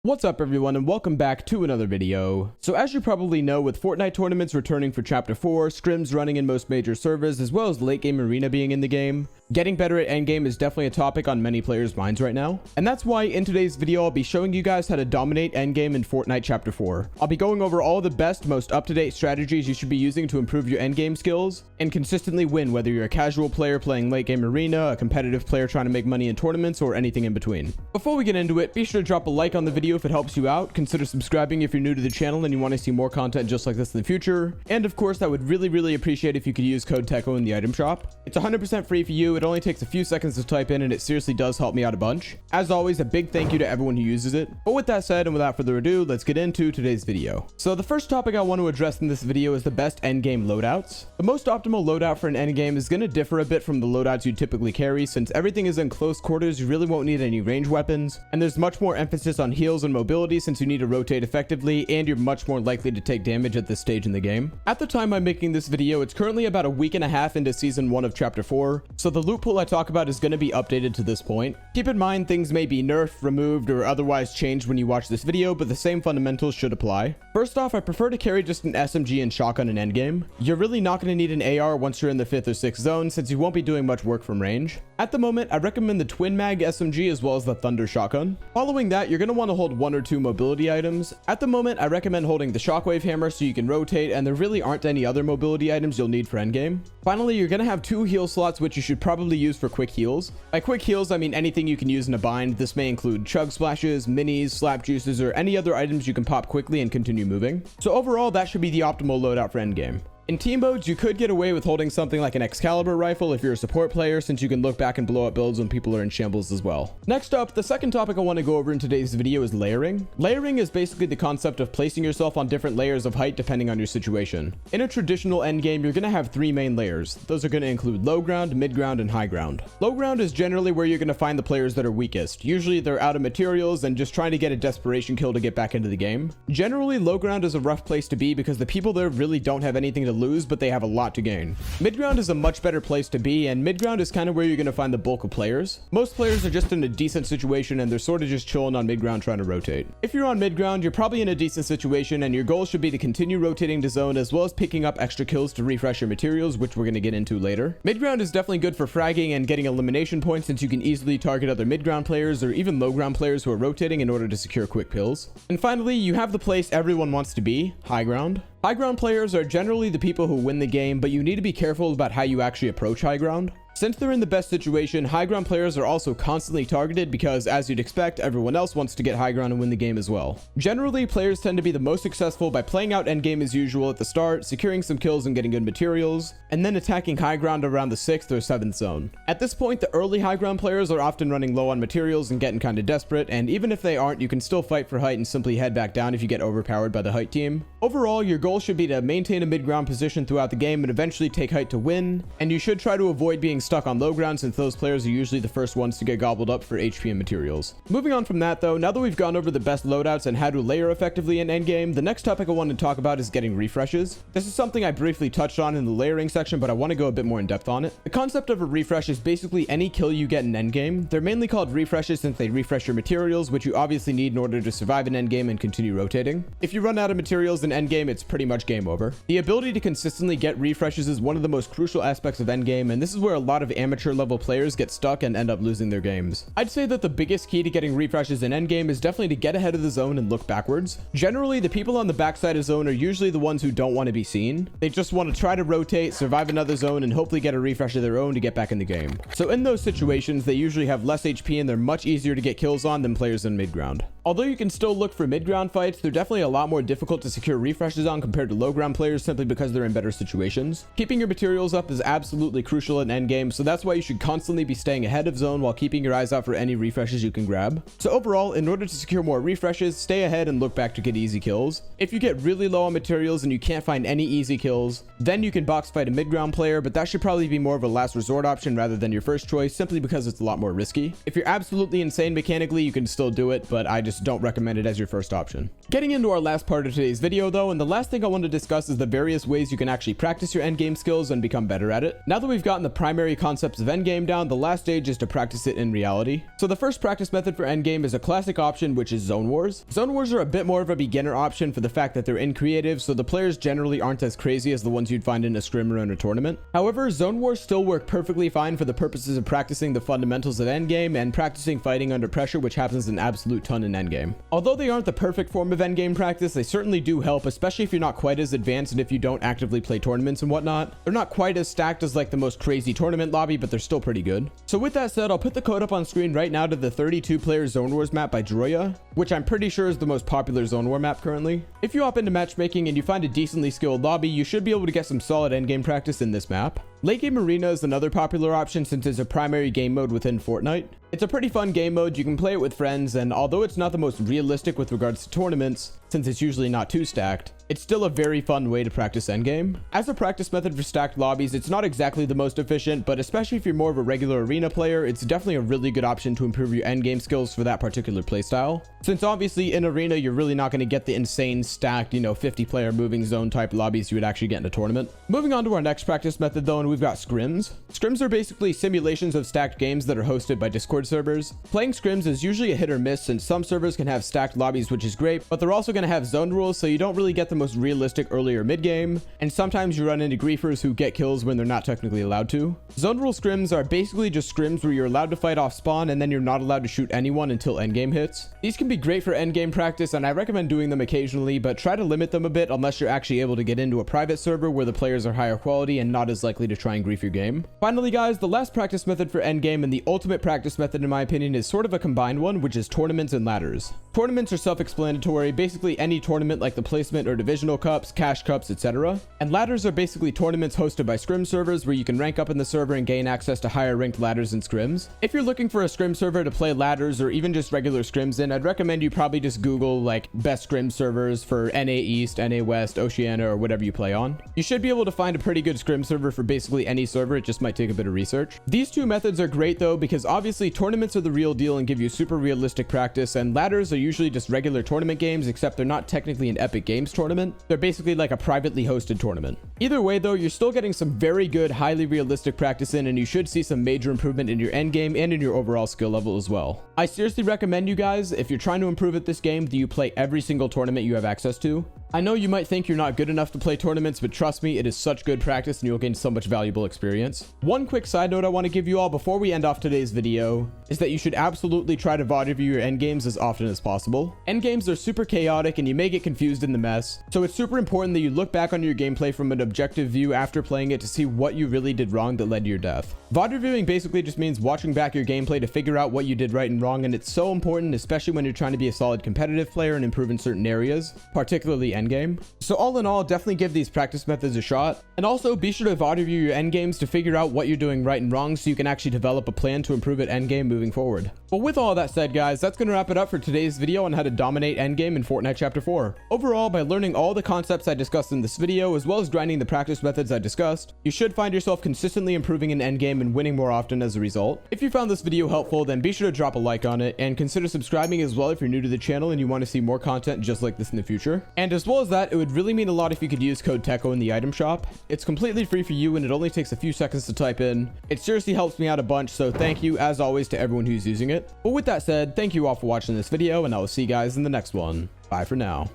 What's up everyone and welcome back to another video. So as you probably know, with Fortnite tournaments returning for Chapter 4, scrims running in most major servers, as well as late game arena being in the game, getting better at endgame is definitely a topic on many players' minds right now. And that's why in today's video I'll be showing you guys how to dominate endgame in Fortnite Chapter 4. I'll be going over all the best, most up-to-date strategies you should be using to improve your endgame skills and consistently win, whether you're a casual player playing late game arena, a competitive player trying to make money in tournaments, or anything in between. Before we get into it, be sure to drop a like on the video if it helps you out. Consider subscribing if you're new to the channel and you want to see more content just like this in the future. And of course, I would really appreciate if you could use code Teckoh in the item shop. It's 100% free for you. It only takes a few seconds to type in and it seriously does help me out a bunch. As always, a big thank you to everyone who uses it. But with that said, and without further ado, let's get into today's video. So the first topic I want to address in this video is the best endgame loadouts. The most optimal loadout for an endgame is going to differ a bit from the loadouts you typically carry. Since everything is in close quarters, you really won't need any range weapons, and there's much more emphasis on heals and mobility since you need to rotate effectively, and you're much more likely to take damage at this stage in the game. At the time I'm making this video, it's currently about a week and a half into season 1 of chapter 4, so the loot pool I talk about is going to be updated to this point. Keep in mind things may be nerfed, removed, or otherwise changed when you watch this video, but the same fundamentals should apply. First off, I prefer to carry just an SMG and shotgun in endgame. You're really not going to need an AR once you're in the 5th or 6th zone, since you won't be doing much work from range. At the moment, I recommend the twin mag SMG as well as the thunder shotgun. Following that, you're going to want to hold 1 or 2 mobility items. At the moment, I recommend holding the shockwave hammer so you can rotate, and there really aren't any other mobility items you'll need for endgame. Finally, you're going to have 2 heal slots which you should probably use for quick heals. By quick heals, I mean anything you can use in a bind. This may include chug splashes, minis, slap juices, or any other items you can pop quickly and continue moving. So overall, that should be the optimal loadout for endgame. In team modes, you could get away with holding something like an Excalibur rifle if you're a support player, since you can look back and blow up builds when people are in shambles as well. Next up, the second topic I want to go over in today's video is layering. Layering is basically the concept of placing yourself on different layers of height depending on your situation. In a traditional endgame, you're going to have 3 main layers. Those are going to include low ground, mid ground, and high ground. Low ground is generally where you're going to find the players that are weakest. Usually they're out of materials and just trying to get a desperation kill to get back into the game. Generally, low ground is a rough place to be because the people there really don't have anything to lose, but they have a lot to gain. Mid-ground is a much better place to be, and mid-ground is kind of where you're going to find the bulk of players. Most players are just in a decent situation and they're sort of just chilling on mid-ground trying to rotate. If you're on mid-ground, you're probably in a decent situation and your goal should be to continue rotating to zone as well as picking up extra kills to refresh your materials, which we're going to get into later. Mid-ground is definitely good for fragging and getting elimination points, since you can easily target other mid-ground players or even low-ground players who are rotating in order to secure quick kills. And finally, you have the place everyone wants to be, high ground. High ground players are generally the people who win the game, but you need to be careful about how you actually approach high ground. Since they're in the best situation, high ground players are also constantly targeted because, as you'd expect, everyone else wants to get high ground and win the game as well. Generally, players tend to be the most successful by playing out endgame as usual at the start, securing some kills and getting good materials, and then attacking high ground around the 6th or 7th zone. At this point, the early high ground players are often running low on materials and getting kind of desperate, and even if they aren't, you can still fight for height and simply head back down if you get overpowered by the height team. Overall, your goal should be to maintain a mid ground position throughout the game and eventually take height to win, and you should try to avoid being stuck on low ground since those players are usually the first ones to get gobbled up for HP and materials. Moving on from that though, now that we've gone over the best loadouts and how to layer effectively in endgame, the next topic I want to talk about is getting refreshes. This is something I briefly touched on in the layering section, but I want to go a bit more in depth on it. The concept of a refresh is basically any kill you get in endgame. They're mainly called refreshes since they refresh your materials, which you obviously need in order to survive in endgame and continue rotating. If you run out of materials in endgame, it's pretty much game over. The ability to consistently get refreshes is one of the most crucial aspects of endgame, and this is where a lot of amateur level players get stuck and end up losing their games. I'd say that the biggest key to getting refreshes in endgame is definitely to get ahead of the zone and look backwards. Generally, the people on the backside of zone are usually the ones who don't want to be seen. They just want to try to rotate, survive another zone, and hopefully get a refresh of their own to get back in the game. So in those situations, they usually have less HP and they're much easier to get kills on than players in mid-ground. Although you can still look for mid-ground fights, they're definitely a lot more difficult to secure refreshes on compared to low-ground players simply because they're in better situations. Keeping your materials up is absolutely crucial in endgame, so that's why you should constantly be staying ahead of zone while keeping your eyes out for any refreshes you can grab. So overall, in order to secure more refreshes, stay ahead and look back to get easy kills. If you get really low on materials and you can't find any easy kills, then you can box fight a mid-ground player, but that should probably be more of a last resort option rather than your first choice, simply because it's a lot more risky. If you're absolutely insane mechanically, you can still do it, but I just don't recommend it as your first option. Getting into our last part of today's video though, and the last thing I want to discuss is the various ways you can actually practice your endgame skills and become better at it. Now that we've gotten the primary theory concepts of endgame down, the last stage is to practice it in reality. So the first practice method for endgame is a classic option, which is zone wars. Zone wars are a bit more of a beginner option for the fact that they're in creative, so the players generally aren't as crazy as the ones you'd find in a scrim or in a tournament. However, zone wars still work perfectly fine for the purposes of practicing the fundamentals of endgame and practicing fighting under pressure, which happens an absolute ton in endgame. Although they aren't the perfect form of endgame practice, they certainly do help, especially if you're not quite as advanced and if you don't actively play tournaments and whatnot. They're not quite as stacked as like the most crazy tournament lobby, but they're still pretty good. So with that said, I'll put the code up on screen right now to the 32 player zone wars map by Droya, which I'm pretty sure is the most popular zone war map currently. If you hop into matchmaking and you find a decently skilled lobby, you should be able to get some solid endgame practice in this map. Late game arena is another popular option since it's a primary game mode within Fortnite. It's a pretty fun game mode, you can play it with friends, and although it's not the most realistic with regards to tournaments, since it's usually not too stacked, it's still a very fun way to practice endgame. As a practice method for stacked lobbies, it's not exactly the most efficient, but especially if you're more of a regular arena player, it's definitely a really good option to improve your endgame skills for that particular playstyle. Since obviously in arena, you're really not going to get the insane stacked, 50 player moving zone type lobbies you would actually get in a tournament. Moving on to our next practice method though, and we've got scrims. Scrims are basically simulations of stacked games that are hosted by Discord servers. Playing scrims is usually a hit or miss since some servers can have stacked lobbies, which is great, but they're also going to have zone rules, so you don't really get the most realistic early or mid game, and sometimes you run into griefers who get kills when they're not technically allowed to. Zone rule scrims are basically just scrims where you're allowed to fight off spawn and then you're not allowed to shoot anyone until endgame hits. These can be great for endgame practice, and I recommend doing them occasionally, but try to limit them a bit unless you're actually able to get into a private server where the players are higher quality and not as likely to try and grief your game. Finally guys, the last practice method for endgame and the ultimate practice method in my opinion is sort of a combined one, which is tournaments and ladders. Tournaments are self-explanatory, basically any tournament like the placement or divisional cups, cash cups, etc. And ladders are basically tournaments hosted by scrim servers where you can rank up in the server and gain access to higher ranked ladders and scrims. If you're looking for a scrim server to play ladders or even just regular scrims in, I'd recommend you probably just Google like best scrim servers for NA East, NA West, Oceania, or whatever you play on. You should be able to find a pretty good scrim server for basically any server, it just might take a bit of research. These two methods are great though because obviously tournaments are the real deal and give you super realistic practice, and ladders are usually just regular tournament games, except they're not technically an Epic Games tournament. They're basically like a privately hosted tournament. Either way though, you're still getting some very good, highly realistic practice in, and you should see some major improvement in your endgame and in your overall skill level as well. I seriously recommend you guys, if you're trying to improve at this game, that you play every single tournament you have access to. I know you might think you're not good enough to play tournaments, but trust me, it is such good practice and you'll gain so much valuable experience. One quick side note I want to give you all before we end off today's video is that you should absolutely try to VOD review your endgames as often as possible. Endgames are super chaotic and you may get confused in the mess, so it's super important that you look back on your gameplay from an objective view after playing it to see what you really did wrong that led to your death. VOD reviewing basically just means watching back your gameplay to figure out what you did right and wrong, and it's so important, especially when you're trying to be a solid competitive player and improve in certain areas, particularly endgame. So all in all, definitely give these practice methods a shot, and also be sure to VOD review your endgames to figure out what you're doing right and wrong so you can actually develop a plan to improve at endgame moving forward. But with all that said guys, that's going to wrap it up for today's video on how to dominate endgame in Fortnite Chapter 4. Overall, by learning all the concepts I discussed in this video as well as grinding the practice methods I discussed, you should find yourself consistently improving in endgame and winning more often as a result. If you found this video helpful, then be sure to drop a like on it and consider subscribing as well if you're new to the channel and you want to see more content just like this in the future. And as well as that, it would really mean a lot if you could use code Teckoh in the item shop. It's completely free for you and it only takes a few seconds to type in. It seriously helps me out a bunch, so thank you as always to everyone who's using it. But with that said, thank you all for watching this video and I will see you guys in the next one. Bye for now.